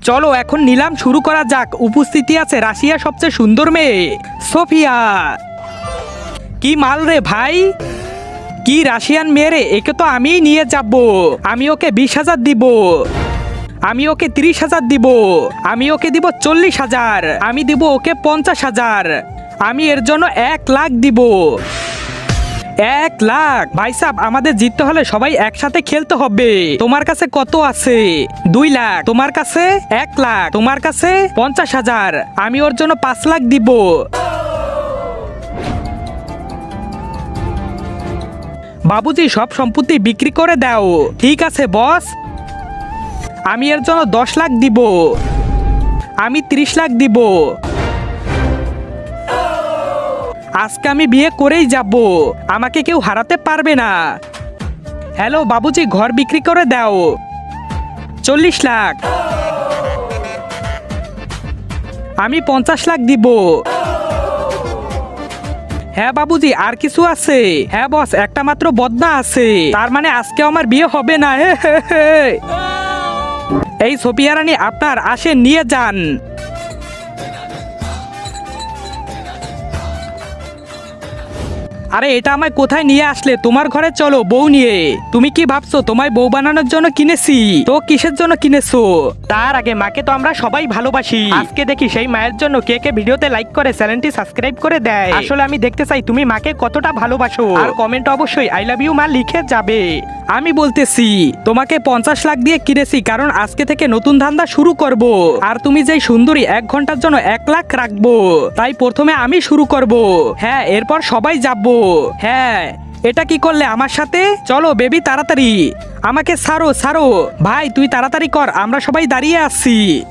চলো এখন নিলাম শুরু করা যাক। উপস্থিতি আছে রাশিয়া সবচেয়ে সুন্দর মেয়ে সোফিয়া। কি মাল রে ভাই, কি রাশিয়ান মেয়ে রে, একে তো আমিই নিয়ে যাব। আমি ওকে 20,000 দিব, আমি ওকে 30,000 দিব, আমি ওকে দিব 40,000, আমি দিব ওকে 50,000, আমি এর জন্য 1 লাখ দিব। 1 লাখ? ভাই সাহেব, আমাদের জিততে হলে সবাই একসাথে খেলতে হবে। তোমার কাছে কত আছে? 2 লাখ। তোমার কাছে 1 লাখ। তোমার কাছে 50,000, আমি ওর জন্য 5 লাখ দিব। বাবুজি সব সম্পত্তি বিক্রি করে দাও। ঠিক আছে বস, আমি এর জন্য 10 লাখ দিব, আমি 30 লাখ দিব। আজকে আমি বিয়ে করেই যাব, আমাকে কেউ হারাতে পারবে না। হ্যালো বাবুজি, ঘর বিক্রি করে দাও। 40 লাখ, আমি 50 লাখ দিব। হ্যাঁ বাবুজি, আর কিছু আছে? হ্যাঁ বস, একটা মাত্র বদনা আছে, তার মানে আজকে আমার বিয়ে হবে না। এই সোফিয়া রানী আপনার, আসেন নিয়ে যান। আরে এটা আমায় কোথায় নিয়ে আসলে? তোমার ঘরে চলো বউ নিয়ে। তুমি কি ভাবছো তোমায় বউ বানানোর জন্য কিনেছি? তো কিসের জন্য কিনেছো? তার আগে মাকে তো আমরা সবাই ভালোবাসি। আজকে দেখি সেই মায়ের জন্য কে কে ভিডিওতে লাইক করে চ্যানেলটি সাবস্ক্রাইব করে দেয়। আসলে আমি দেখতে চাই তুমি মাকে কতটা ভালোবাসো, আর কমেন্ট অবশ্যই আই লাভ ইউ মা লিখে যাবে। আমি বলতেছি তোমাকে 50 লাখ দিয়ে কিনেছি, কারণ আজকে থেকে নতুন ধান্দা শুরু করব। আর তুমি যেই সুন্দরী, 1 ঘন্টার জন্য 1 লাখ রাখবো, তাই প্রথমে আমি শুরু করব। হ্যাঁ, এরপর সবাই যাবো। হ্যাঁ, এটা কি করলে আমার সাথে? চলো বেবি তাড়াতাড়ি, আমাকে ছাড়ো ছাড়ো। ভাই তুই তাড়াতাড়ি কর, আমরা সবাই দাঁড়িয়ে আছি।